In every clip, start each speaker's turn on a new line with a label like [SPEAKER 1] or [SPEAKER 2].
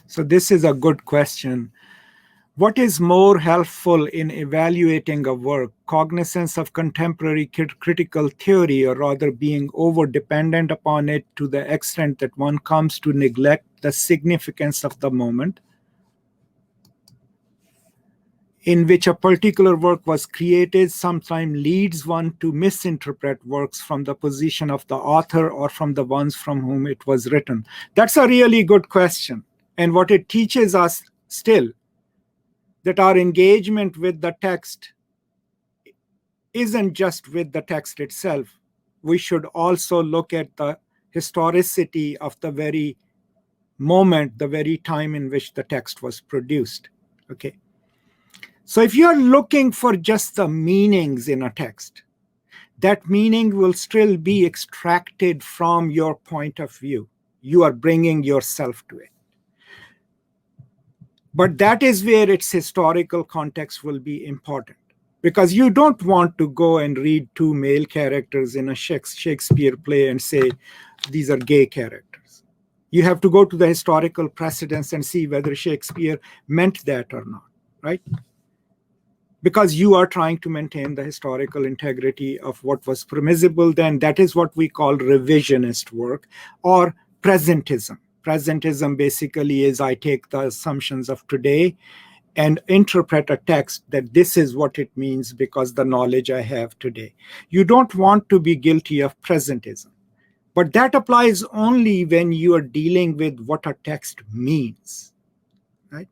[SPEAKER 1] So this is a good question. What is more helpful in evaluating a work, cognizance of contemporary critical theory, or rather being over-dependent upon it to the extent that one comes to neglect the significance of the moment in which a particular work was created, sometimes leads one to misinterpret works from the position of the author or from the ones from whom it was written? That's a really good question. And what it teaches us still, that our engagement with the text isn't just with the text itself. We should also look at the historicity of the very moment, the very time in which the text was produced. Okay. So if you're looking for just the meanings in a text, that meaning will still be extracted from your point of view. You are bringing yourself to it. But that is where its historical context will be important, because you don't want to go and read two male characters in a Shakespeare play and say, these are gay characters. You have to go to the historical precedents and see whether Shakespeare meant that or not, right? Because you are trying to maintain the historical integrity of what was permissible then. That is what we call revisionist work or presentism. Presentism basically is I take the assumptions of today and interpret a text that this is what it means because the knowledge I have today. You don't want to be guilty of presentism, but that applies only when you are dealing with what a text means, right?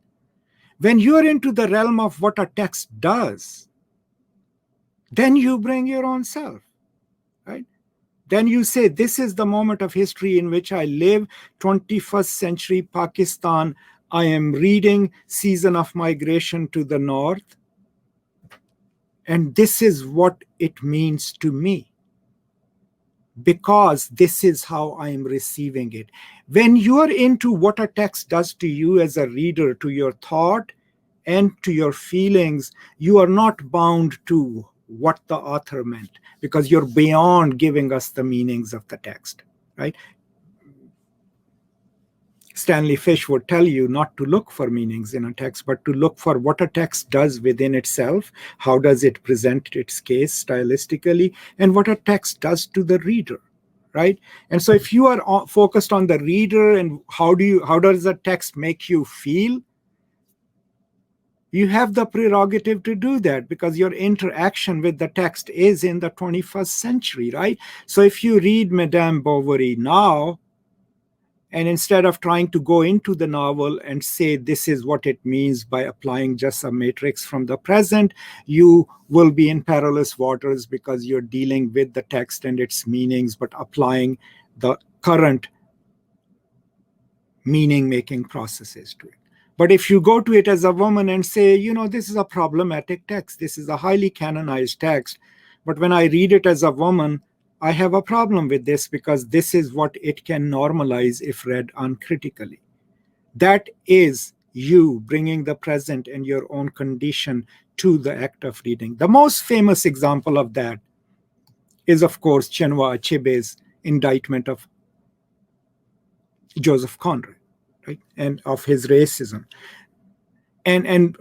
[SPEAKER 1] When you are into the realm of what a text does, then you bring your own self, right? Then you say, this is the moment of history in which I live, 21st century Pakistan. I am reading Season of Migration to the North, and this is what it means to me, because this is how I am receiving it. When you are into what a text does to you as a reader, to your thought and to your feelings, you are not bound to what the author meant, because you're beyond giving us the meanings of the text, right? Stanley Fish would tell you not to look for meanings in a text, but to look for what a text does within itself. How does it present its case stylistically, and what a text does to the reader, right? And so if you are focused on the reader and how does the text make you feel, you have the prerogative to do that, because your interaction with the text is in the 21st century, right? So if you read Madame Bovary now, and instead of trying to go into the novel and say this is what it means by applying just a matrix from the present, you will be in perilous waters, because you're dealing with the text and its meanings, but applying the current meaning-making processes to it. But if you go to it as a woman and say, this is a problematic text, this is a highly canonized text, but when I read it as a woman, I have a problem with this because this is what it can normalize if read uncritically. That is you bringing the present and your own condition to the act of reading. The most famous example of that is, of course, Chinua Achebe's indictment of Joseph Conrad, right, and of his racism. And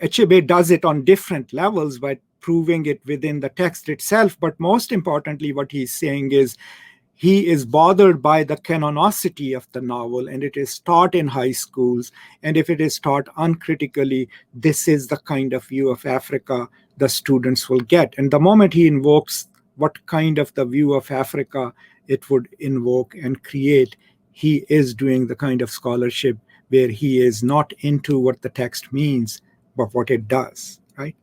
[SPEAKER 1] Achebe does it on different levels by proving it within the text itself. But most importantly, what he's saying is he is bothered by the canonicity of the novel, and it is taught in high schools. And if it is taught uncritically, this is the kind of view of Africa the students will get. And the moment he invokes what kind of the view of Africa it would invoke and create, he is doing the kind of scholarship where he is not into what the text means, but what it does, right?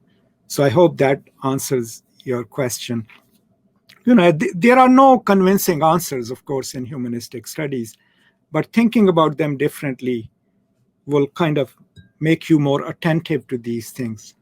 [SPEAKER 1] So I hope that answers your question. There are no convincing answers, of course, in humanistic studies, but thinking about them differently will kind of make you more attentive to these things.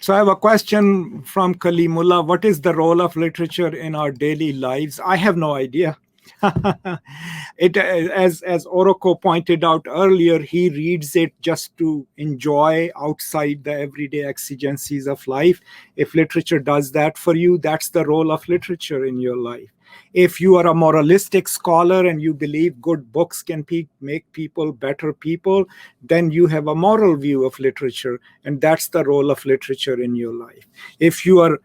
[SPEAKER 1] So I have a question from Kalimullah. What is the role of literature in our daily lives? I have no idea. As Oroko pointed out earlier, he reads it just to enjoy outside the everyday exigencies of life. If literature does that for you, that's the role of literature in your life. If you are a moralistic scholar and you believe good books can make people better people, then you have a moral view of literature, and that's the role of literature in your life. If you are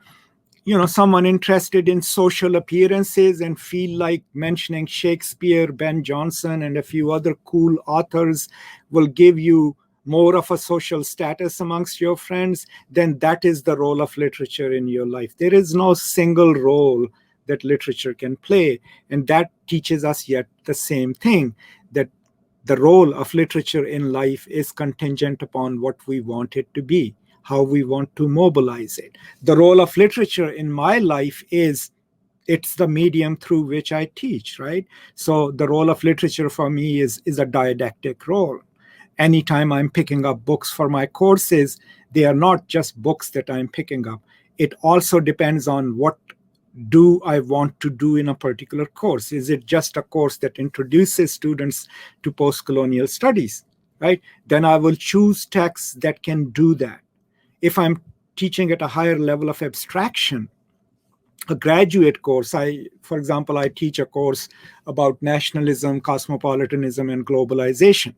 [SPEAKER 1] someone interested in social appearances and feel like mentioning Shakespeare, Ben Jonson, and a few other cool authors will give you more of a social status amongst your friends, then that is the role of literature in your life. There is no single role that literature can play. And that teaches us yet the same thing, that the role of literature in life is contingent upon what we want it to be, how we want to mobilize it. The role of literature in my life is it's the medium through which I teach, right? So the role of literature for me is a didactic role. Anytime I'm picking up books for my courses, they are not just books that I'm picking up. It also depends on what do I want to do in a particular course. Is it just a course that introduces students to post-colonial studies, right? Then I will choose texts that can do that. If I'm teaching at a higher level of abstraction, a graduate course, for example, I teach a course about nationalism, cosmopolitanism, and globalization.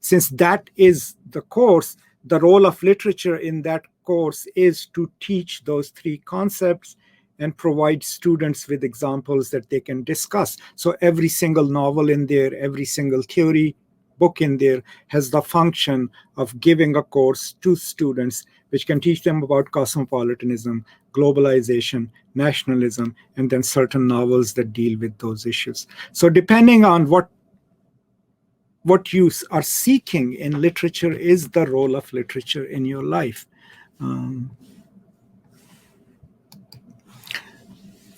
[SPEAKER 1] Since that is the course, the role of literature in that course is to teach those three concepts and provide students with examples that they can discuss. So every single novel in there, every single theory book in there has the function of giving a course to students which can teach them about cosmopolitanism, globalization, nationalism, and then certain novels that deal with those issues. So depending on what you are seeking in literature is the role of literature in your life.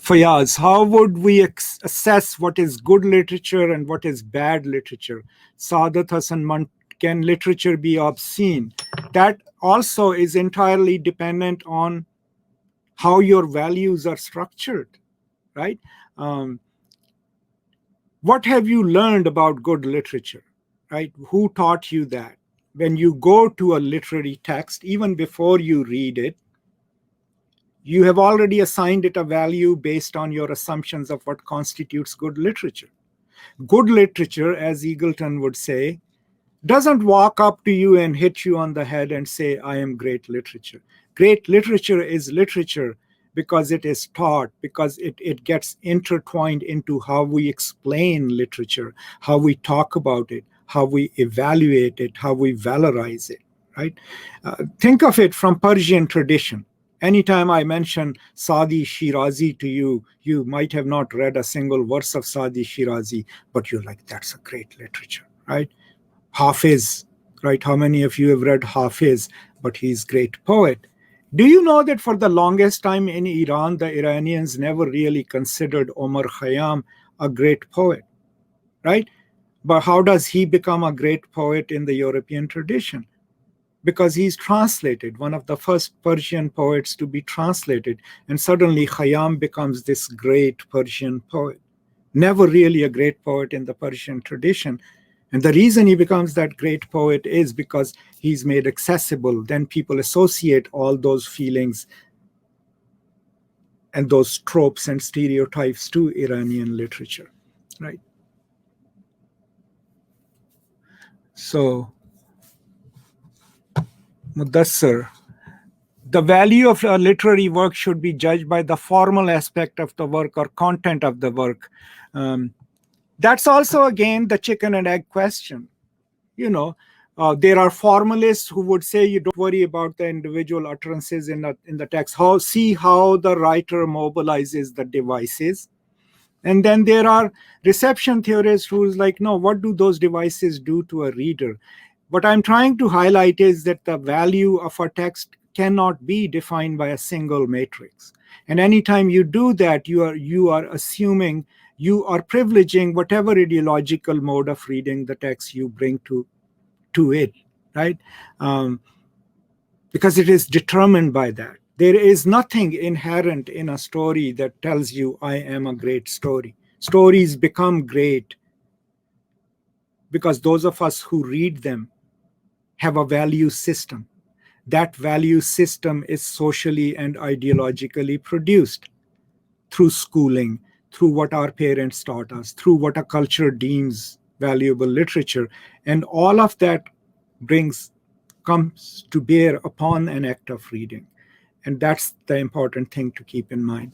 [SPEAKER 1] Fayaz, how would we assess what is good literature and what is bad literature? Saadat Hasan, can literature be obscene? That also is entirely dependent on how your values are structured, right? What have you learned about good literature, right? Who taught you that? When you go to a literary text, even before you read it, you have already assigned it a value based on your assumptions of what constitutes good literature. Good literature, as Eagleton would say, doesn't walk up to you and hit you on the head and say, I am great literature. Great literature is literature because it is taught, because it gets intertwined into how we explain literature, how we talk about it, how we evaluate it, how we valorize it, right? Think of it from Persian tradition. Anytime I mention Saadi Shirazi to you, you might have not read a single verse of Saadi Shirazi, but you're like, that's a great literature, right? Hafiz, right? How many of you have read Hafiz? But he's a great poet. Do you know that for the longest time in Iran, the Iranians never really considered Omar Khayyam a great poet, right? But how does he become a great poet in the European tradition? Because he's translated, one of the first Persian poets to be translated, and suddenly Khayyam becomes this great Persian poet. Never really a great poet in the Persian tradition. And the reason he becomes that great poet is because he's made accessible. Then people associate all those feelings and those tropes and stereotypes to Iranian literature, right? So, Mudassar, the value of a literary work should be judged by the formal aspect of the work or content of the work. That's also, again, the chicken and egg question. There are formalists who would say you don't worry about the individual utterances in the text. See how the writer mobilizes the devices. And then there are reception theorists who's like, no, what do those devices do to a reader? What I'm trying to highlight is that the value of a text cannot be defined by a single matrix. And anytime you do that, you are assuming, you are privileging whatever ideological mode of reading the text you bring to it, right? Because it is determined by that. There is nothing inherent in a story that tells you, I am a great story. Stories become great because those of us who read them have a value system. That value system is socially and ideologically produced through schooling, through what our parents taught us, through what a culture deems valuable literature. And all of that comes to bear upon an act of reading. And that's the important thing to keep in mind.